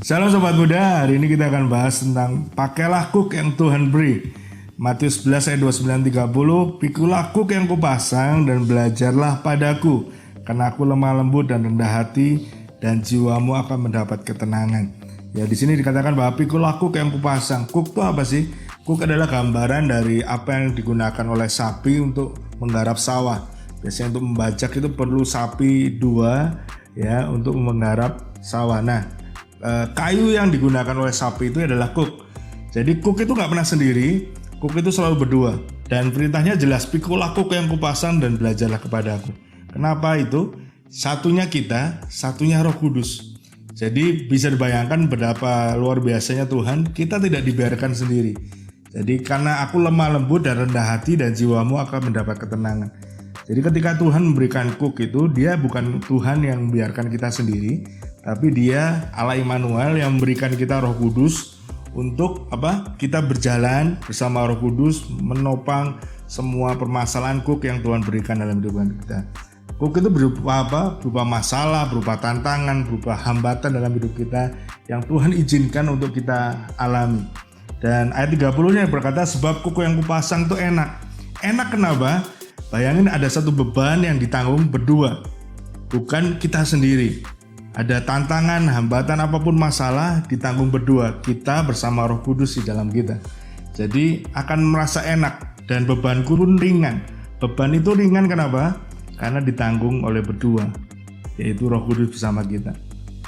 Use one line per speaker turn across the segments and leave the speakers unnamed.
Shalom Sobat Muda, hari ini kita akan bahas tentang pakailah kuk yang Tuhan beri. Matius 11 ayat 29-30, pikulah kuk yang kupasang dan belajarlah padaku, karena aku lemah lembut dan rendah hati, dan jiwamu akan mendapat ketenangan. Ya, di sini dikatakan bahwa pikulah kuk yang kupasang. Kuk itu apa sih? Kuk adalah gambaran dari apa yang digunakan oleh sapi untuk menggarap sawah. Biasanya untuk membajak itu perlu sapi 2 ya untuk menggarap sawah. Nah, kayu yang digunakan oleh sapi itu adalah kuk. Jadi kuk itu nggak pernah sendiri, kuk itu selalu berdua. Dan perintahnya jelas, pikulah kuk yang kupasang dan belajarlah kepadaku. Kenapa itu? Satunya kita, satunya Roh Kudus. Jadi bisa dibayangkan betapa luar biasanya Tuhan, kita tidak dibiarkan sendiri. Jadi karena aku lemah lembut dan rendah hati dan jiwamu akan mendapat ketenangan. Jadi ketika Tuhan memberikan kuk itu, dia bukan Tuhan yang membiarkan kita sendiri, tapi dia Allah Immanuel yang memberikan kita Roh Kudus untuk kita berjalan bersama Roh Kudus menopang semua permasalahan kuk yang Tuhan berikan dalam hidup kita. Kuk itu berupa berupa masalah, berupa tantangan, berupa hambatan dalam hidup kita yang Tuhan izinkan untuk kita alami. Dan ayat 30-nya berkata, sebab kuk yang kupasang itu enak. Enak kenapa? Bayangin ada satu beban yang ditanggung berdua, bukan kita sendiri. Ada tantangan, hambatan, apapun masalah ditanggung berdua, kita bersama Roh Kudus di dalam kita. Jadi akan merasa enak dan bebanku pun ringan. Beban itu ringan kenapa? Karena ditanggung oleh berdua, yaitu Roh Kudus bersama kita.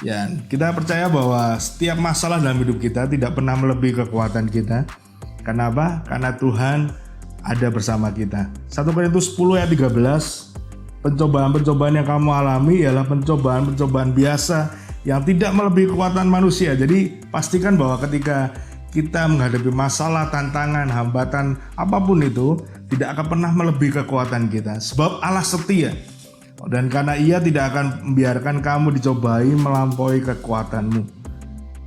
Ya, kita percaya bahwa setiap masalah dalam hidup kita tidak pernah melebihi kekuatan kita. Kenapa? Karena Tuhan ada bersama kita. 1 Korintus 10 ayat 13, pencobaan-pencobaan yang kamu alami ialah pencobaan-pencobaan biasa yang tidak melebihi kekuatan manusia. Jadi pastikan bahwa ketika kita menghadapi masalah, tantangan, hambatan, apapun itu, tidak akan pernah melebihi kekuatan kita. Sebab Allah setia, dan karena Ia tidak akan membiarkan kamu dicobai melampaui kekuatanmu.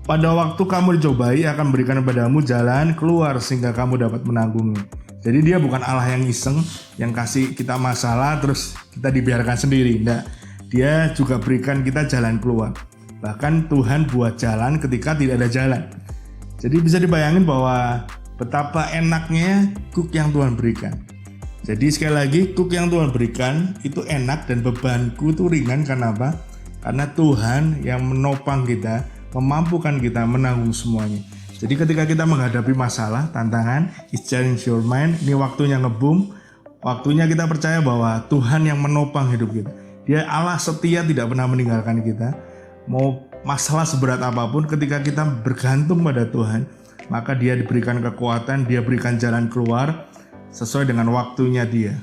Pada waktu kamu dicobai, akan berikan kepadamu jalan keluar sehingga kamu dapat menanggungi. Jadi dia bukan Allah yang iseng, yang kasih kita masalah terus kita dibiarkan sendiri. Enggak, dia juga berikan kita jalan keluar. Bahkan Tuhan buat jalan ketika tidak ada jalan. Jadi bisa dibayangin bahwa betapa enaknya kuk yang Tuhan berikan. Jadi sekali lagi, kuk yang Tuhan berikan itu enak dan bebanku itu ringan. Karena apa? Karena Tuhan yang menopang kita, memampukan kita menanggung semuanya. Jadi ketika kita menghadapi masalah, tantangan, it's challenge your mind, ini waktunya ngebum, waktunya kita percaya bahwa Tuhan yang menopang hidup kita. Dia Allah setia, tidak pernah meninggalkan kita. Mau masalah seberat apapun, ketika kita bergantung pada Tuhan, maka Dia diberikan kekuatan, Dia berikan jalan keluar sesuai dengan waktunya Dia.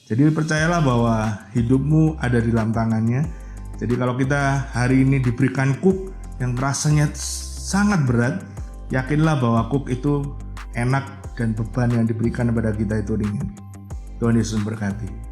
Jadi percayalah bahwa hidupmu ada di dalam tangannya. Jadi kalau kita hari ini diberikan kuk yang rasanya sangat berat, yakinlah bahwa kuk itu enak dan beban yang diberikan kepada kita itu ringan. Tuhan Yesus memberkati.